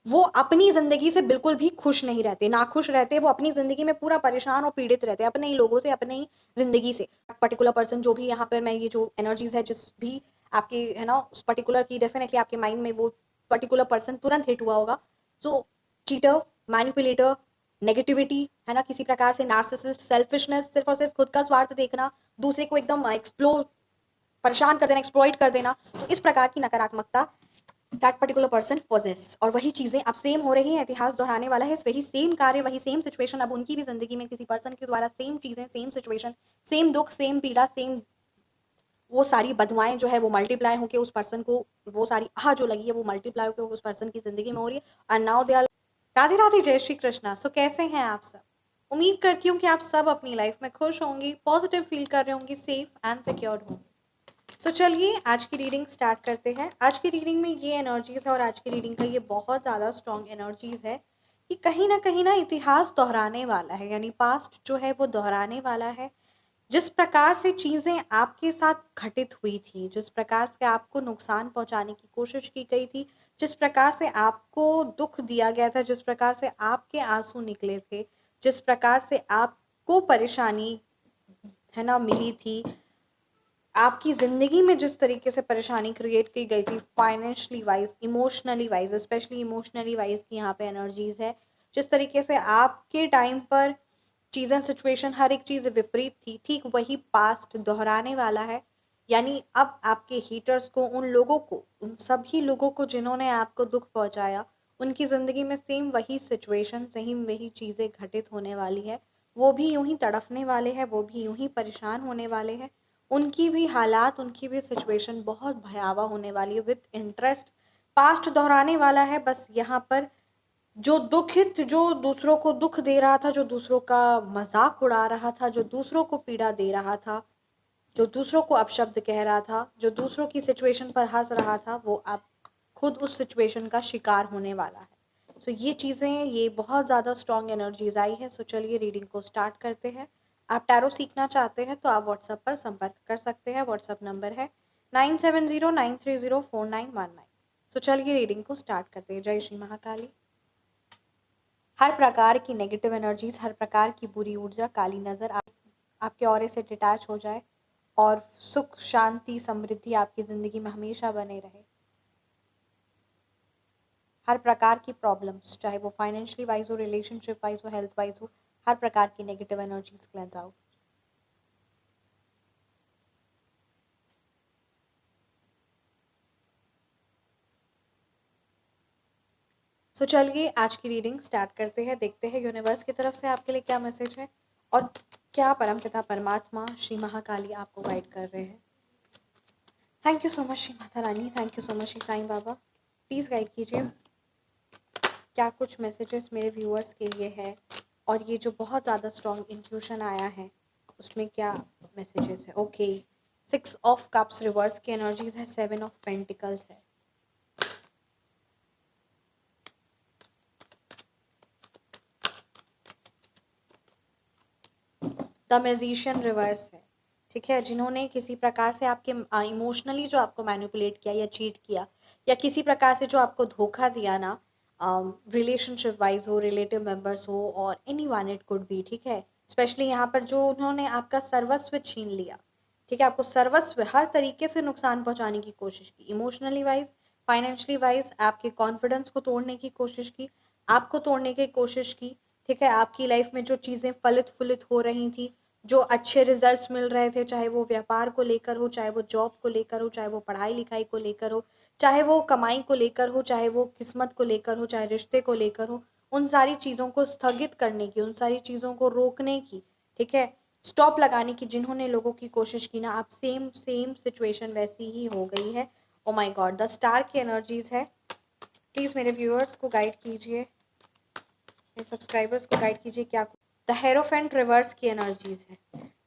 वो अपनी ज़िंदगी से बिल्कुल भी खुश नहीं रहते, नाखुश रहते, वो अपनी ज़िंदगी में पूरा परेशान और पीड़ित रहते हैं, अपने ही लोगों से, अपने ही ज़िंदगी से। पर्टिकुलर पर्सन जो भी यहाँ पर मैं ये जो एनर्जीज़ है जिस भी आपके है ना उस पर्टिकुलर की डेफ़िनेटली आपके माइंड में वो पर्टिकुलर पर्सन तुरंत हिट हुआ होगा। सो चीटर, मैनिपुलेटर, नेगेटिविटी है ना, किसी प्रकार से नार्सिसिस्ट, सेल्फिशनेस, सिर्फ़ और सिर्फ़ खुद का स्वार्थ देखना, दूसरे को एकदम परेशान कर देना, एक्सप्लॉइट कर देना। तो इस प्रकार की नकारात्मकता दैट पर्टिकुलर पर्सन पोजेस, और वही चीजें अब सेम हो रही हैं, इतिहास दोहराने वाला है, वही सेम कार्य, वही सेम सिचुएशन अब उनकी भी जिंदगी में किसी पर्सन के द्वारा सेम चीजें, सेम सिचुएशन, सेम दुख, सेम पीड़ा, सेम वो सारी बदुआएं जो है वो मल्टीप्लाई होकर उस पर्सन को, वो सारी जो लगी है वो मल्टीप्लाई होकर उस पर्सन की जिंदगी में हो रही है। And now they are. Radhe Radhe, जय श्री कृष्णा। सो कैसे हैं आप सब? उम्मीद करती हूँ कि आप सब अपनी लाइफ में खुश होंगे, पॉजिटिव फील कर रहे होंगे, सेफ एंड सिक्योर्ड होंगे। सो चलिए आज की रीडिंग स्टार्ट करते हैं। आज की रीडिंग में ये एनर्जीज है और आज की रीडिंग का ये बहुत ज़्यादा स्ट्रॉन्ग एनर्जीज है कि कहीं ना इतिहास दोहराने वाला है, यानी पास्ट जो है वो दोहराने वाला है। जिस प्रकार से चीज़ें आपके साथ घटित हुई थी, जिस प्रकार से आपको नुकसान पहुंचाने की कोशिश की गई थी, जिस प्रकार से आपको दुख दिया गया था, जिस प्रकार से आपके आंसू निकले थे, जिस प्रकार से आपको परेशानी है ना मिली थी, आपकी ज़िंदगी में जिस तरीके से परेशानी क्रिएट की गई थी, financially wise, emotionally wise, specially emotionally wise की यहाँ पे एनर्जीज है। जिस तरीके से आपके टाइम पर चीज़ें, सिचुएशन, हर एक चीज़ विपरीत थी, ठीक वही पास्ट दोहराने वाला है। यानी अब आपके हीटर्स को, उन लोगों को, उन सभी लोगों को जिन्होंने आपको दुख पहुंचाया, उनकी ज़िंदगी में सेम वही सिचुएशन, सेम वही चीज़ें घटित होने वाली है। वो भी यूं ही तड़फने वाले हैं, वो भी यूं ही परेशान होने वाले हैं। उनकी भी हालात, उनकी भी सिचुएशन बहुत भयावह होने वाली है। विथ इंटरेस्ट पास्ट दोहराने वाला है। बस यहाँ पर जो दुखित, जो दूसरों को दुख दे रहा था, जो दूसरों का मजाक उड़ा रहा था, जो दूसरों को पीड़ा दे रहा था, जो दूसरों को अपशब्द कह रहा था, जो दूसरों की सिचुएशन पर हंस रहा था, वो अब खुद उस सिचुएशन का शिकार होने वाला है। सो ये चीज़ें, ये बहुत ज़्यादा स्ट्रॉन्ग एनर्जीज आई है। सो चलिए रीडिंग को स्टार्ट करते हैं। आप टैरो सीखना चाहते हैं तो आप व्हाट्सएप पर संपर्क कर सकते हैं। व्हाट्सएप नंबर है 9709304919। सो चलिए रीडिंग को स्टार्ट करते हैं। जय श्री महाकाली। हर प्रकार की नेगेटिव एनर्जीज, हर प्रकार की बुरी ऊर्जा, काली नज़र आपके ऑरे से डिटैच हो जाए और सुख, शांति, समृद्धि आपकी ज़िंदगी में हमेशा बने रहे। हर प्रकार की प्रॉब्लम्स, चाहे वो फाइनेंशियली वाइज हो, रिलेशनशिप वाइज हो, हेल्थ वाइज हो, हर प्रकार की नेगेटिव एनर्जीज क्लेंस आउट। सो चलिए आज की रीडिंग स्टार्ट करते हैं। देखते हैं यूनिवर्स की तरफ से आपके लिए क्या मैसेज है और क्या परमपिता परमात्मा श्री महाकाली आपको गाइड कर रहे हैं। Thank you so much Shri Mata Rani, thank you so much Shri Sai Baba. Please guide कीजिए क्या कुछ मैसेजेस मेरे व्यूअर्स के लिए है, और ये जो बहुत ज़्यादा स्ट्रॉन्ग इंट्यूशन आया है उसमें क्या मैसेजेस है। ओके, 6 ऑफ कप्स रिवर्स की एनर्जीज है, 7 ऑफ पेंटिकल्स है, द मैजिशियन रिवर्स है। ठीक है, जिन्होंने किसी प्रकार से आपके इमोशनली जो आपको मैनिपुलेट किया या चीट किया, या किसी प्रकार से जो आपको धोखा दिया ना, रिलेशनशिप वाइज हो, रिलेटिव मेंबर्स हो, और any one it could be. ठीक है, स्पेशली यहाँ पर जो उन्होंने आपका सर्वस्व छीन लिया। ठीक है, आपको सर्वस्व हर तरीके से नुकसान पहुंचाने की कोशिश की, इमोशनली वाइज, फाइनेंशियली वाइज, आपके कॉन्फिडेंस को तोड़ने की कोशिश की, आपको तोड़ने की कोशिश की। ठीक है, आपकी लाइफ में जो चीज़ें फलित फुलित हो रही थी, जो अच्छे रिजल्ट्स मिल रहे थे, चाहे वो व्यापार को लेकर हो, चाहे वो जॉब को लेकर हो, चाहे वो पढ़ाई लिखाई को लेकर हो, चाहे वो कमाई को लेकर हो, चाहे वो किस्मत को लेकर हो, चाहे रिश्ते को लेकर हो, उन सारी चीज़ों को स्थगित करने की, उन सारी चीज़ों को रोकने की, ठीक है, स्टॉप लगाने की जिन्होंने लोगों की कोशिश की ना, आप सेम सेम सिचुएशन वैसी ही हो गई है। Oh my God, the star की एनर्जीज है। प्लीज़ मेरे व्यूअर्स को गाइड कीजिए, मेरे सब्सक्राइबर्स को गाइड कीजिए क्या। द हेरोफेंट रिवर्स की एनर्जीज है,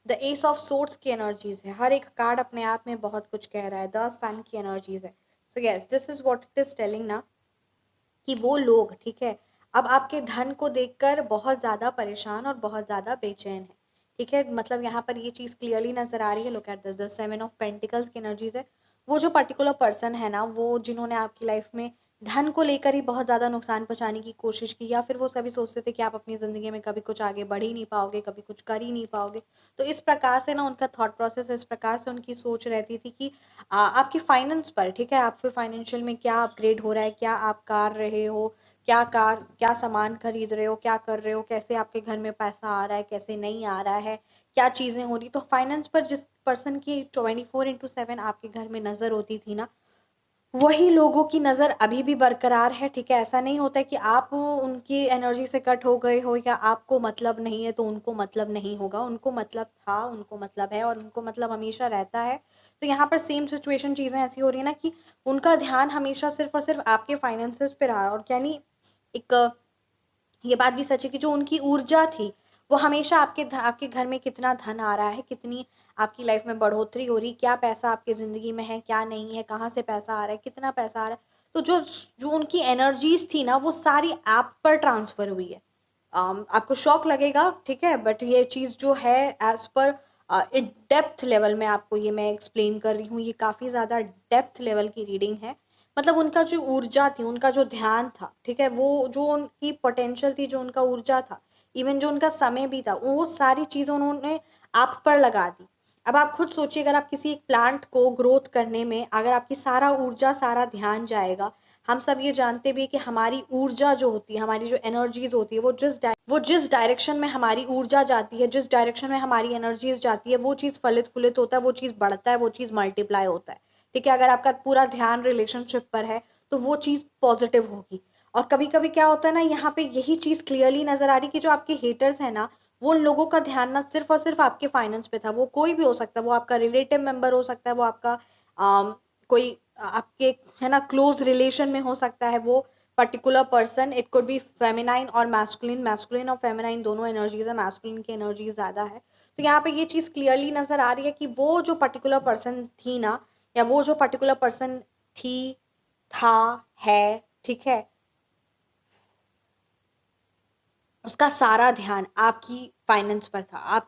द एस ऑफ सोर्ड्स की एनर्जीज है। हर एक कार्ड अपने आप में बहुत कुछ कह रहा है। द सन की एनर्जीज है। So yes, this is what it is telling ना, कि वो लोग, ठीक है, अब आपके धन को देखकर बहुत ज़्यादा परेशान और बहुत ज़्यादा बेचैन है। ठीक है, मतलब यहाँ पर ये चीज़ क्लियरली नज़र आ रही है। Look at this, the 7 of pentacles की एनर्जीज है। वो जो पर्टिकुलर पर्सन है ना, वो जिन्होंने आपकी लाइफ में धन को लेकर ही बहुत ज़्यादा नुकसान पहुँचाने की कोशिश की, या फिर वो सभी सोचते थे कि आप अपनी ज़िंदगी में कभी कुछ आगे बढ़ ही नहीं पाओगे, कभी कुछ कर ही नहीं पाओगे। तो इस प्रकार से ना उनका थॉट प्रोसेस, इस प्रकार से उनकी सोच रहती थी कि आपकी फाइनेंस पर, ठीक है, आपके फाइनेंशियल में क्या अपग्रेड हो रहा है, क्या आप कर रहे हो, क्या सामान खरीद रहे हो, क्या कर रहे हो, कैसे आपके घर में पैसा आ रहा है, कैसे नहीं आ रहा है, क्या चीज़ें हो रही। तो फाइनेंस पर जिस पर्सन की 24/7 आपके घर में नज़र होती थी ना, वही लोगों की नज़र अभी भी बरकरार है, ठीक है? ऐसा नहीं होता है कि आप उनकी एनर्जी से कट हो गए हो या आपको मतलब नहीं है तो उनको मतलब नहीं होगा। उनको मतलब था, उनको मतलब है और उनको मतलब हमेशा रहता है। तो यहाँ पर सेम सिचुएशन, चीज़ें ऐसी हो रही है ना कि उनका ध्यान हमेशा सिर्फ़ और सिर्फ़ आपके फाइनेंसेस पे रहा है, और यानी एक ये बात भी सच है कि जो उनकी ऊर्जा थी, वो हमेशा आपके घर में कितना धन आ रहा है, कितनी आपकी लाइफ में बढ़ोतरी हो रही, क्या पैसा आपकी ज़िंदगी में है, क्या नहीं है, कहाँ से पैसा आ रहा है, कितना पैसा आ रहा है। तो जो जो उनकी एनर्जीज़ थी ना, वो सारी आप पर ट्रांसफ़र हुई है। आपको शॉक लगेगा, ठीक है? बट ये चीज़ जो है एज़ पर डेप्थ लेवल में आपको ये मैं एक्सप्लेन कर रही हूँ, ये काफ़ी ज़्यादा डेप्थ लेवल की रीडिंग है। मतलब उनका जो ऊर्जा थी, उनका जो ध्यान था, ठीक है? वो जो उनकी पोटेंशियल थी, जो उनका ऊर्जा था, इवन जो उनका समय भी था, वो सारी चीज़ें उन्होंने आप पर लगा दी। अब आप खुद सोचिए, अगर आप किसी एक प्लांट को ग्रोथ करने में अगर आपकी सारा ऊर्जा, सारा ध्यान जाएगा, हम सब ये जानते भी हैं कि हमारी ऊर्जा जो होती है, हमारी जो एनर्जीज़ होती है, वो जिस डायरेक्शन में हमारी ऊर्जा जाती है, जिस डायरेक्शन में हमारी एनर्जीज़ जाती है, वो चीज़ फलित-फूलित होता है, वो चीज़ बढ़ता है, वो चीज़ मल्टीप्लाई होता है। ठीक है? अगर आपका पूरा ध्यान रिलेशनशिप पर है, तो वो चीज़ पॉज़िटिव होगी। और कभी-कभी क्या होता है ना, यहाँ पे यही चीज़ क्लियरली नज़र आ रही कि जो आपके हेटर्स हैं ना, वो उन लोगों का ध्यान ना सिर्फ़ और सिर्फ़ आपके फाइनेंस पे था। वो कोई भी हो सकता है, वो आपका रिलेटिव मेंबर हो सकता है, वो आपका कोई आपके, है ना, क्लोज़ रिलेशन में हो सकता है वो particular person. It could be feminine और मैस्कुलिन, मैस्कुलिन और फेमिनाइन दोनों एनर्जीज़ है, मैस्कुलिन की एनर्जी ज़्यादा है। तो यहाँ पे ये चीज़ क्लियरली नज़र आ रही है कि वो जो पर्टिकुलर पर्सन थी ना, या वो जो पर्टिकुलर पर्सन थी, था, है, ठीक है? उसका सारा ध्यान आपकी फाइनेंस पर था,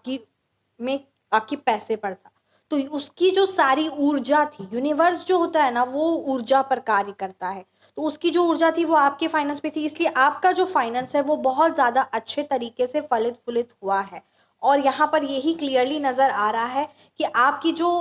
में आपके पैसे पर था। तो उसकी जो सारी ऊर्जा थी, यूनिवर्स जो होता है ना, वो ऊर्जा पर कार्य करता है। तो उसकी जो ऊर्जा थी वो आपके फाइनेंस पे थी, इसलिए आपका जो फाइनेंस है वो बहुत ज़्यादा अच्छे तरीके से फलित-फूलित हुआ है। और यहाँ पर यही क्लियरली नज़र आ रहा है कि आपकी जो,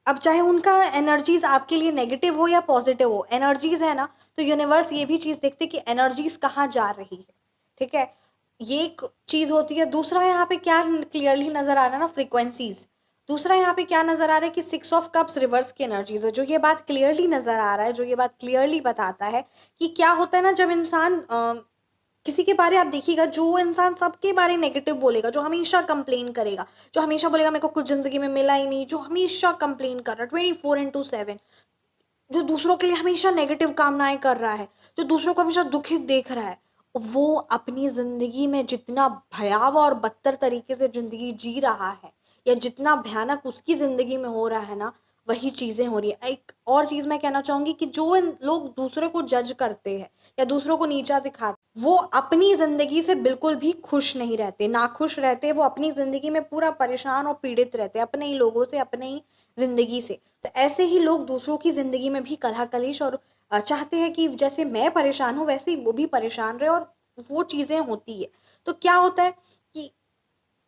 अब चाहे उनका एनर्जीज़ आपके लिए नेगेटिव हो या पॉजिटिव हो, एनर्जीज़ है ना, तो यूनिवर्स ये भी चीज़ देखते कि एनर्जीज़ कहाँ जा रही है, ठीक है? ये एक चीज़ होती है। दूसरा यहाँ पे क्या क्लियरली नज़र आ रहा है ना, फ्रीक्वेंसीज़। दूसरा यहाँ पे क्या नज़र आ रहा है कि 6 ऑफ कप्स रिवर्स की एनर्जीज़ है, जो ये बात क्लियरली नज़र आ रहा है, जो ये बात क्लियरली बताता है कि क्या होता है ना, जब इंसान किसी के बारे आप देखिएगा, जो इंसान सबके बारे नेगेटिव बोलेगा, जो हमेशा कंप्लेन करेगा, जो हमेशा बोलेगा मेरे को कुछ ज़िंदगी में मिला ही नहीं, जो हमेशा कंप्लेन कर रहा है 24/7, जो दूसरों के लिए हमेशा नेगेटिव कामनाएँ कर रहा है, जो दूसरों को हमेशा दुखित देख रहा है, वो अपनी ज़िंदगी में जितना भयावह और बदतर तरीके से ज़िंदगी जी रहा है, या जितना भयानक उसकी ज़िंदगी में हो रहा है ना, वही चीज़ें हो रही हैं। एक और चीज़ मैं कहना चाहूँगी कि जो इन लोग दूसरों को जज करते हैं या दूसरों को नीचा दिखाते, वो अपनी ज़िंदगी से बिल्कुल भी खुश नहीं रहते, नाखुश रहते, वो अपनी ज़िंदगी में पूरा परेशान और पीड़ित रहते हैं, अपने ही लोगों से, अपने ही ज़िंदगी से। तो ऐसे ही लोग दूसरों की ज़िंदगी में भी कलह-कलेश और चाहते हैं कि जैसे मैं परेशान हूँ, वैसे ही वो भी परेशान रहे, और वो चीज़ें होती है। तो क्या होता है कि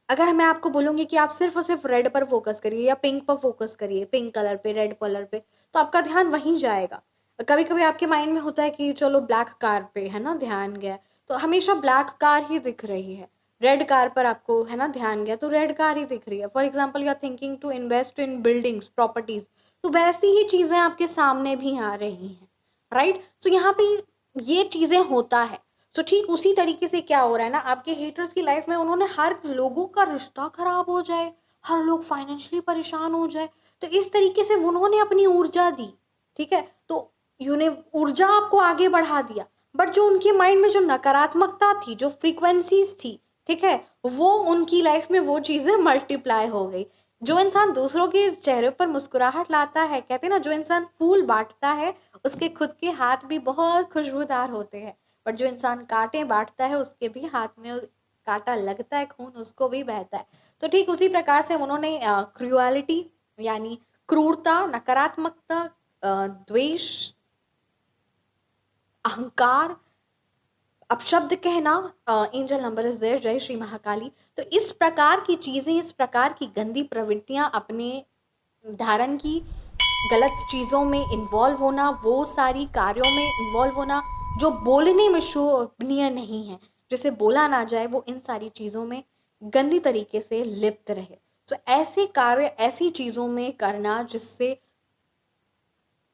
अगर मैं आपको बोलूँगी कि आप सिर्फ़ और सिर्फ़ रेड पर फ़ोकस करिए या पिंक पर फ़ोकस करिए, पिंक कलर पे, रेड कलर पे, तो आपका ध्यान वहीं जाएगा। कभी-कभी आपके माइंड में होता है कि चलो ब्लैक कार पे, है ना, ध्यान गया, तो हमेशा ब्लैक कार ही दिख रही है। रेड कार पर आपको, है ना, ध्यान गया, तो रेड कार ही दिख रही है। For example you are thinking to invest in buildings, properties, तो वैसी ही चीज़ें आपके सामने भी आ रही हैं, राइट? सो यहाँ पे ये चीज़ें होता है। सो ठीक उसी तरीके से क्या हो रहा है ना, आपके हेटर्स की लाइफ में उन्होंने हर लोगों का रिश्ता खराब हो जाए, हर लोग फाइनेंशियली परेशान हो जाए, तो इस तरीके से उन्होंने अपनी ऊर्जा दी, ठीक है? तो यूने ऊर्जा आपको आगे बढ़ा दिया, बट जो उनके माइंड में जो नकारात्मकता थी, जो फ्रीक्वेंसीज थी, ठीक है, वो उनकी लाइफ में वो चीज़ें मल्टीप्लाई हो गई। जो इंसान दूसरों के चेहरे पर मुस्कुराहट लाता है, कहते हैं ना, जो इंसान फूल बांटता है उसके खुद के हाथ भी बहुत खुशबूदार होते हैं, पर जो इंसान कांटे बाँटता है उसके भी हाथ में काँटा लगता है, खून उसको भी बहता है। तो ठीक उसी प्रकार से उन्होंने क्रुएलिटी यानी क्रूरता, नकारात्मकता, द्वेष, अहंकार, अपशब्द कहना, एंजल नंबर इज देयर, जय श्री महाकाली। तो इस प्रकार की चीज़ें, इस प्रकार की गंदी प्रवृत्तियां अपने धारण की, गलत चीज़ों में इन्वॉल्व होना, वो सारी कार्यों में इन्वॉल्व होना जो बोलने में शोभनीय नहीं है, जिसे बोला ना जाए, वो इन सारी चीज़ों में गंदी तरीके से लिप्त रहे। तो ऐसे कार्य, ऐसी चीज़ों में करना जिससे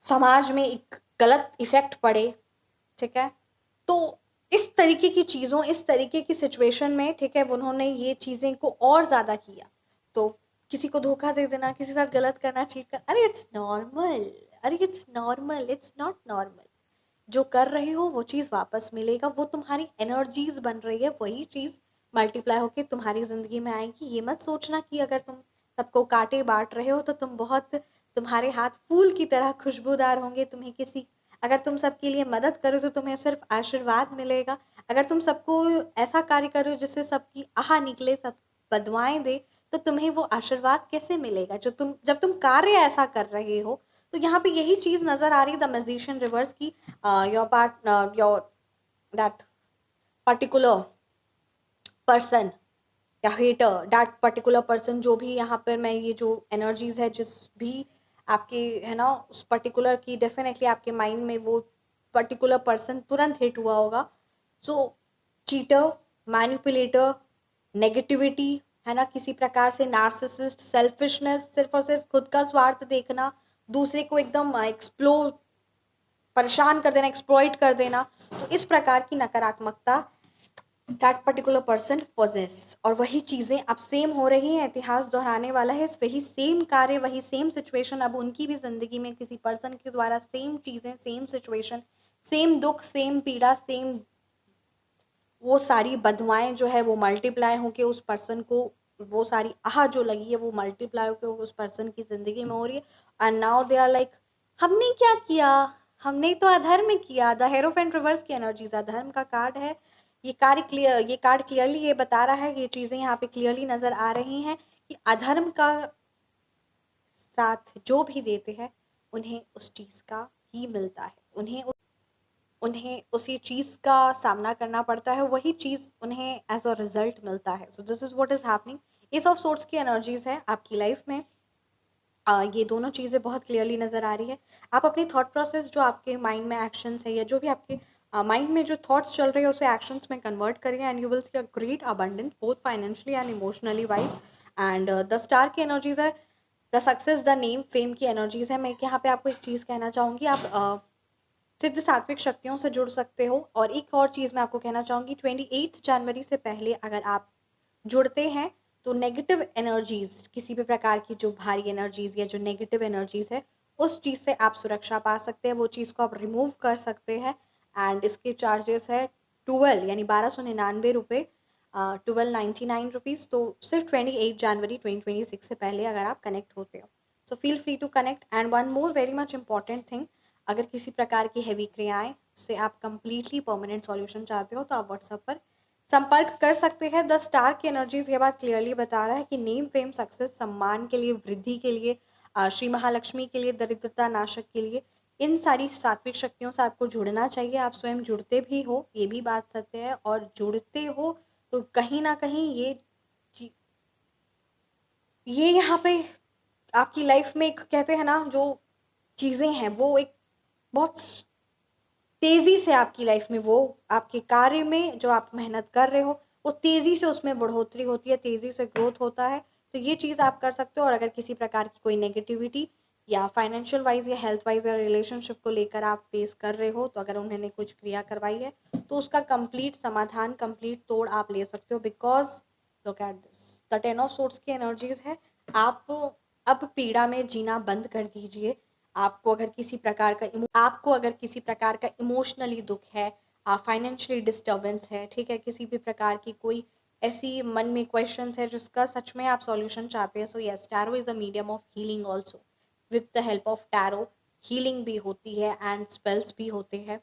समाज में एक गलत इफेक्ट पड़े, ठीक है, तो इस तरीके की चीज़ों, इस तरीके की सिचुएशन में, ठीक है, उन्होंने ये चीज़ें को और ज़्यादा किया। तो किसी को धोखा दे देना, किसी के साथ गलत करना, चीट कर, अरे इट्स नॉर्मल, अरे it's normal, it's not normal. जो कर रहे हो वो चीज़ वापस मिलेगा, वो तुम्हारी एनर्जीज बन रही है, वही चीज़ मल्टीप्लाई होकर तुम्हारी ज़िंदगी में आएगी। ये मत सोचना कि अगर तुम सबको कांटे बांट रहे हो तो तुम बहुत, तुम्हारे हाथ फूल की तरह खुशबूदार होंगे, तुम्हें किसी, अगर तुम सबके लिए मदद करो तो तुम्हें सिर्फ आशीर्वाद मिलेगा। अगर तुम सबको ऐसा कार्य करो जिससे सबकी आह निकले, सब बदवाएं दे, तो तुम्हें वो आशीर्वाद कैसे मिलेगा? जब तुम कार्य ऐसा कर रहे हो, तो यहाँ पे यही चीज़ नज़र आ रही है द मैजिशियन रिवर्स की, योर दैट पर्टिकुलर पर्सन या हेटर, दैट पर्टिकुलर पर्सन, जो भी यहाँ पर मैं ये जो एनर्जीज है, जिस भी आपके है ना उस पर्टिकुलर की, डेफिनेटली आपके माइंड में वो पर्टिकुलर पर्सन तुरंत हिट हुआ होगा। सो चीटर, मैनिपुलेटर, नेगेटिविटी, है ना, किसी प्रकार से नार्सिसिस्ट, सेल्फिशनेस, सिर्फ और सिर्फ खुद का स्वार्थ देखना, दूसरे को एकदम एक्सप्लोर, परेशान कर देना, एक्सप्लॉइट कर देना, तो इस प्रकार की नकारात्मकता दैट पर्टिकुलर पर्सन पोजेस। और वही चीज़ें अब सेम हो रही हैं, इतिहास दोहराने वाला है, वही सेम कार्य, वही सेम सिचुएशन अब उनकी भी ज़िंदगी में किसी पर्सन के द्वारा सेम चीज़ें, सेम सिचुएशन, सेम दुख, सेम पीड़ा, सेम वो सारी बदवाएं जो है वो मल्टीप्लाई होके उस पर्सन को, वो सारी आह जो लगी है वो मल्टीप्लाई होके उस पर्सन की ज़िंदगी में हो रही है। And now they are like, हमने क्या किया, हमने तो अधर्म किया। द हेरोफेंट रिवर्स की एनर्जीज अधर्म का कार्ड है। ये कार्ड क्लियरली ये बता रहा है, ये चीज़ें यहाँ पे क्लियरली नज़र आ रही हैं कि अधर्म का साथ जो भी देते हैं उन्हें उस चीज़ का ही मिलता है, उन्हें उसी चीज़ का सामना करना पड़ता है, वही चीज़ उन्हें एज अ रिजल्ट मिलता है। So this is what is happening. S of sorts की एनर्जीज है आपकी लाइफ में। ये दोनों चीज़ें बहुत क्लियरली नज़र आ रही है। आप अपनी थॉट प्रोसेस, जो आपके माइंड में एक्शंस है या जो भी आपके माइंड में जो थॉट्स चल रहे हैं उसे एक्शंस में कन्वर्ट करिए, and you will see a great abundance both financially and emotionally wise. And the star की एनर्जीज है, the success, the name, fame की एनर्जीज है। मैं यहाँ पे आपको एक चीज़ कहना चाहूँगी, आप सिद्ध सात्विक शक्तियों से जुड़ सकते हो। और एक और चीज़ मैं आपको कहना चाहूँगी, 28 जनवरी से पहले अगर आप जुड़ते हैं तो नेगेटिव एनर्जीज, किसी भी प्रकार की जो भारी एनर्जीज या जो नेगेटिव एनर्जीज है, उस चीज़ से आप सुरक्षा पा सकते हैं, वो चीज़ को आप रिमूव कर सकते हैं। एंड इसके चार्जेस है 12 यानी 1299 रुपये, 1299 रुपीज़। तो सिर्फ 28 जनवरी 2026 से पहले अगर आप कनेक्ट होते हो, so feel free to connect. And one more very much important thing, अगर किसी प्रकार की हैवी क्रियाएं से आप कंप्लीटली परमानेंट सॉल्यूशन चाहते हो तो आप व्हाट्सएप पर संपर्क कर सकते हैं। द स्टार की एनर्जीज ये बात क्लियरली बता रहा है कि नेम, फेम, सक्सेस, सम्मान के लिए, वृद्धि के लिए, श्री महालक्ष्मी के लिए, दरिद्रता नाशक के लिए, इन सारी सात्विक शक्तियों से आपको जुड़ना चाहिए। आप स्वयं जुड़ते भी हो, ये भी बात सत्य है, और जुड़ते हो तो कहीं ना कहीं ये यहाँ पे आपकी लाइफ में एक, कहते हैं ना, जो चीज़ें हैं वो एक बहुत तेज़ी से आपकी लाइफ में, वो आपके कार्य में जो आप मेहनत कर रहे हो वो तेज़ी से उसमें बढ़ोतरी होती है, तेज़ी से ग्रोथ होता है। तो ये चीज़ आप कर सकते हो। और अगर किसी प्रकार की कोई नेगेटिविटी या फाइनेंशियल वाइज या हेल्थ वाइज या रिलेशनशिप को लेकर आप फेस कर रहे हो, तो अगर उन्होंने कुछ क्रिया करवाई है तो उसका कंप्लीट समाधान, कंप्लीट तोड़ आप ले सकते हो। Because look at this, the 10 of sorts की एनर्जीज है। आप अब पीड़ा में जीना बंद कर दीजिए। आपको अगर किसी प्रकार का इमोशनली दुख है, फाइनेंशियली डिस्टर्बेंस है, ठीक है, किसी भी प्रकार की कोई ऐसी मन में क्वेश्चंस है जिसका सच में आप सॉल्यूशन चाहते हैं, so yes, tarot is a medium of healing also. With the help of tarot healing भी होती है एंड स्पेल्स भी होते हैं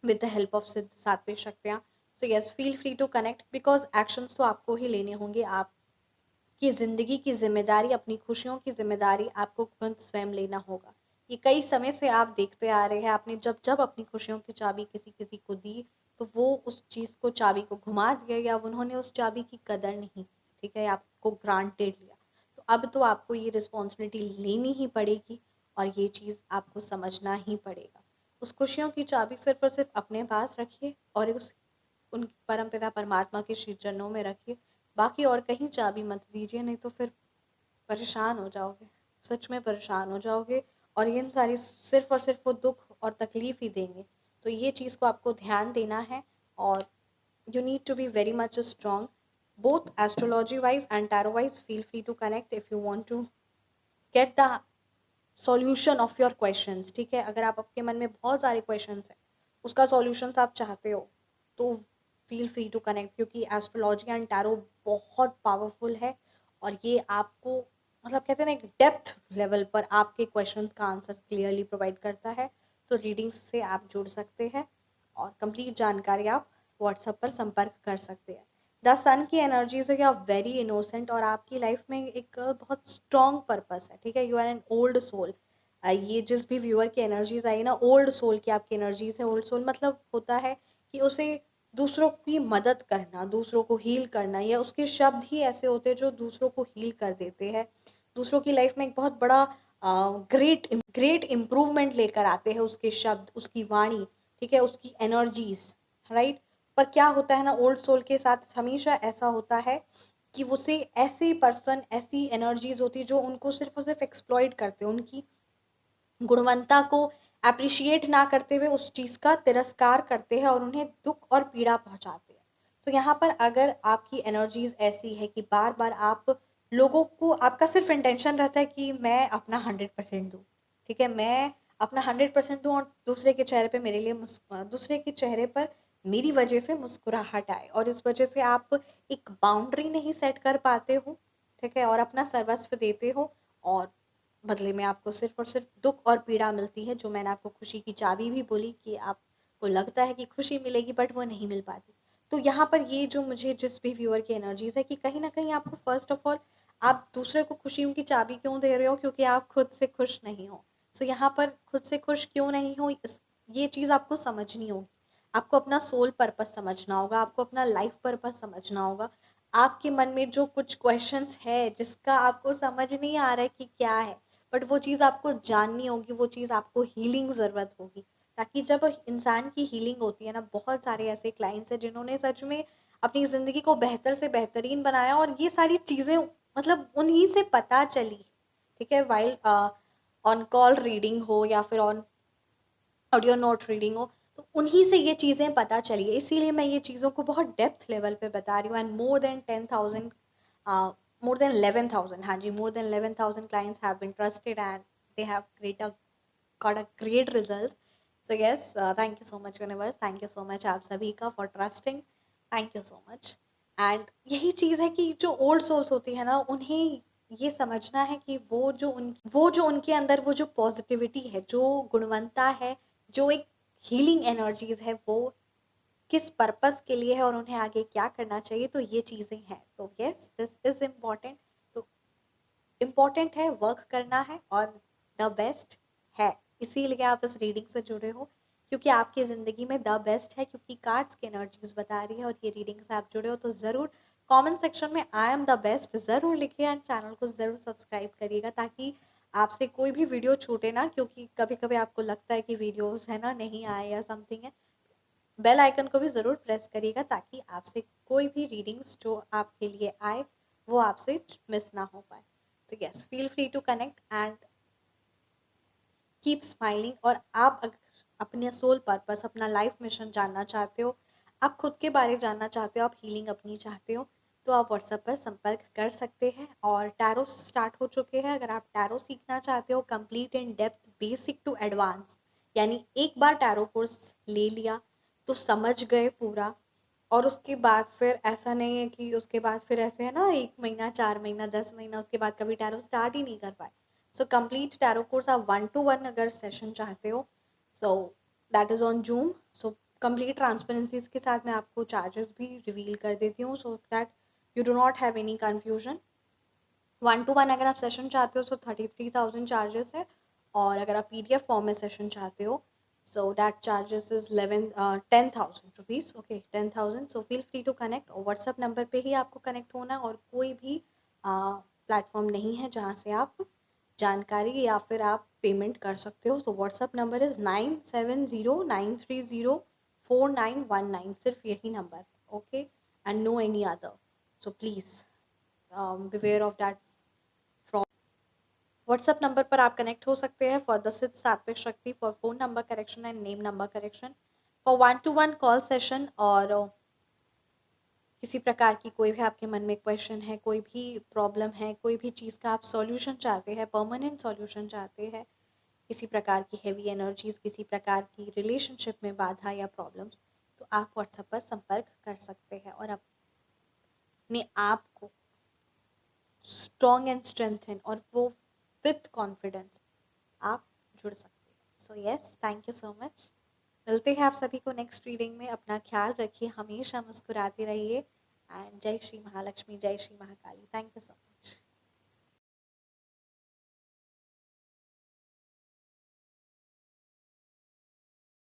विद द हेल्प ऑफ सिद्ध सात्विक शक्तियाँ। So yes, feel free to connect, because actions तो आपको ही लेने होंगे। आपकी ज़िंदगी की जिम्मेदारी, अपनी खुशियों की जिम्मेदारी आपको खुद स्वयं लेना होगा। ये कई समय से आप देखते आ रहे हैं, आपने जब जब अपनी खुशियों की चाबी किसी किसी को दी, तो वो उस चीज़ को, चाबी को घुमा दिया, या उन्होंने उस चाबी की कदर नहीं की, ठीक है, आपको ग्रांटेड लिया। तो अब तो आपको ये रिस्पॉन्सिबिलिटी लेनी ही पड़ेगी और ये चीज़ आपको समझना ही पड़ेगा। उस खुशियों की चाबी सिर्फ और सिर्फ अपने पास रखिए और उस उन परमपिता परमात्मा के श्री चरणों में रखिए। बाकी और कहीं चाबी मत दीजिए, नहीं तो फिर परेशान हो जाओगे, सच में परेशान हो जाओगे, और ये सारी सिर्फ और सिर्फ वो दुख और तकलीफ ही देंगे। तो ये चीज़ को आपको ध्यान देना है, और you need to be very much strong, both astrology wise and tarot wise. Feel free to connect if you want to get the solution of your questions, ठीक है। अगर आप, आपके मन में बहुत सारे क्वेश्चंस हैं, उसका सॉल्यूशंस आप चाहते हो, तो फील फ्री टू कनेक्ट, क्योंकि एस्ट्रोलॉजी एंड टैरो बहुत पावरफुल है, और ये आपको, मतलब कहते हैं ना, एक डेप्थ लेवल पर आपके क्वेश्चंस का आंसर क्लियरली प्रोवाइड करता है। तो रीडिंग्स से आप जुड़ सकते हैं, और कंप्लीट जानकारी आप व्हाट्सएप पर संपर्क कर सकते हैं। द सन की एनर्जीज है, यू आर वेरी इनोसेंट, और आपकी लाइफ में एक बहुत स्ट्रॉन्ग पर्पस है, ठीक है। You are an old soul. ये जिस भी व्यूअर की एनर्जीज आई ना, ओल्ड सोल की आपकी एनर्जीज है। ओल्ड सोल मतलब होता है कि उसे दूसरों की मदद करना, दूसरों को हील करना, या उसके शब्द ही ऐसे होते हैं जो दूसरों को हील कर देते हैं, दूसरों की लाइफ में एक बहुत बड़ा ग्रेट ग्रेट इम्प्रूवमेंट लेकर आते हैं उसके शब्द, उसकी वाणी, ठीक है, उसकी एनर्जीज, राइट। पर क्या होता है ना, ओल्ड सोल के साथ हमेशा ऐसा होता है कि उसे ऐसे पर्सन, ऐसी एनर्जीज होती है जो उनको सिर्फ और सिर्फ एक्सप्लॉइट करते हैं, उनकी गुणवत्ता को अप्रिशिएट ना करते हुए उस चीज़ का तिरस्कार करते हैं और उन्हें दुख और पीड़ा पहुंचाते हैं। तो यहाँ पर अगर आपकी एनर्जीज ऐसी है कि बार बार आप लोगों को, आपका सिर्फ इंटेंशन रहता है कि मैं अपना 100% दूँ, ठीक है, मैं अपना 100% दूँ, और दूसरे के चेहरे पे मेरे लिए दूसरे के चेहरे पर मेरी वजह से मुस्कुराहट आए, और इस वजह से आप एक बाउंड्री नहीं सेट कर पाते हो, ठीक है, और अपना सर्वस्व देते हो, और बदले में आपको सिर्फ और सिर्फ दुख और पीड़ा मिलती है। जो मैंने आपको खुशी की चाबी भी बोली कि आपको लगता है कि खुशी मिलेगी, बट वो नहीं मिल पाती। तो यहाँ पर ये जो मुझे जिस भी व्यूअर की एनर्जीज है कि कहीं ना कहीं आपको, फर्स्ट ऑफ ऑल, आप दूसरे को खुशियों की चाबी क्यों दे रहे हो, क्योंकि आप खुद से खुश नहीं हो। सो यहाँ पर खुद से खुश क्यों नहीं हो, ये चीज़ आपको समझनी होगी। आपको अपना सोल पर्पस समझना होगा, आपको अपना लाइफ पर्पस समझना होगा। आपके मन में जो कुछ क्वेश्चंस है जिसका आपको समझ नहीं आ रहा है कि क्या है, बट वो चीज़ आपको जाननी होगी, वो चीज़ आपको हीलिंग ज़रूरत होगी। ताकि जब इंसान की हीलिंग होती है ना, बहुत सारे ऐसे क्लाइंट्स हैं जिन्होंने सच में अपनी ज़िंदगी को बेहतर से बेहतरीन बनाया, और ये सारी चीज़ें मतलब उन्हीं से पता चली, ठीक है, वाइल ऑन कॉल रीडिंग हो या फिर ऑन ऑडियो नोट रीडिंग हो, तो उन्हीं से ये चीज़ें पता चली है। इसीलिए मैं ये चीज़ों को बहुत डेप्थ लेवल पे बता रही हूँ। And more than 10,000, more than 11,000, हाँ जी, more than 11,000 clients have been trusted and they have got a great results. So yes, thank you so much universe, thank you so much आप सभी का for trusting, thank you so much. And यही चीज़ है कि जो old souls होती है ना, उन्हें ये समझना है कि वो जो उनके अंदर वो जो पॉजिटिविटी है, जो गुणवत्ता है, जो एक हीलिंग एनर्जीज है, वो किस पर्पस के लिए है और उन्हें आगे क्या करना चाहिए। तो ये चीज़ें हैं। तो यस, दिस इज इम्पॉर्टेंट। तो इम्पॉर्टेंट है, वर्क करना है, और द बेस्ट है। इसीलिए आप इस रीडिंग से जुड़े हो, क्योंकि आपकी ज़िंदगी में द बेस्ट है, क्योंकि कार्ड्स की एनर्जीज बता रही है, और ये रीडिंग से आप जुड़े हो। तो ज़रूर कमेंट सेक्शन में आई एम द बेस्ट ज़रूर लिखिए, एंड चैनल को ज़रूर सब्सक्राइब करिएगा, ताकि आपसे कोई भी वीडियो छूटे ना, क्योंकि कभी कभी आपको लगता है कि वीडियोस है ना नहीं आए या समथिंग है। बेल आइकन को भी ज़रूर प्रेस करिएगा, ताकि आपसे कोई भी रीडिंग्स जो आपके लिए आए वो आपसे मिस ना हो पाए। तो yes, feel free to connect and keep smiling. और आप अगर अपने सोल पर्पस, अपना लाइफ मिशन जानना चाहते हो, आप खुद के बारे जानना चाहते हो, आप हीलिंग अपनी चाहते हो, तो आप व्हाट्सएप पर संपर्क कर सकते हैं। और टैरो स्टार्ट हो चुके हैं। अगर आप टैरो सीखना चाहते हो complete in depth, basic to advance, यानी एक बार टैरो कोर्स ले लिया तो समझ गए पूरा, और उसके बाद फिर ऐसा नहीं है कि उसके बाद फिर ऐसे है ना, 1 महीना, 4 महीना, 10 महीना, उसके बाद कभी टैरो स्टार्ट ही नहीं कर पाए। सो कंप्लीट टैरो कोर्स आप 1-to-1 अगर सेशन चाहते हो, so that is on Zoom. So complete transparencies के साथ मैं आपको चार्जेस भी रिवील कर देती हूँ, so that you do not have any confusion. 1-to-1 अगर आप सेशन चाहते हो तो 33,000 चार्जेस है, और अगर आप PDF फॉर्म में सेशन चाहते हो, so that charges is 10,000 rupees, okay 10,000। So feel free to connect, और व्हाट्सअप नंबर पे ही आपको कनेक्ट होना है, और कोई भी प्लेटफॉर्म नहीं है जहाँ से आप जानकारी या फिर आप पेमेंट कर सकते हो। तो व्हाट्सअप नंबर इज़ 9709304919, सिर्फ यही number, okay, and no any other. So please beware of that fraud. WhatsApp number पर आप कनेक्ट हो सकते हैं फॉर द सिद्ध सात्विक शक्ति, for phone number correction and name number correction, for 1-to-1 call session, और किसी प्रकार की कोई भी आपके मन में क्वेश्चन है, कोई भी प्रॉब्लम है, कोई भी चीज़ का आप सॉल्यूशन चाहते हैं, परमानेंट सॉल्यूशन चाहते हैं, किसी प्रकार की हेवी एनर्जीज, किसी प्रकार की रिलेशनशिप में बाधा या प्रॉब्लम्स, तो आप व्हाट्सएप पर संपर्क कर सकते हैं और अपने आप को स्ट्रॉन्ग एंड स्ट्रेंथन, और वो विथ कॉन्फिडेंस आप जुड़ सकते हैं। So yes, thank you so much. मिलते हैं आप सभी को नेक्स्ट रीडिंग में। अपना ख्याल रखिए, हमेशा मुस्कुराते रहिए, एंड जय श्री महालक्ष्मी, जय Shri Mahakali. Thank you so much.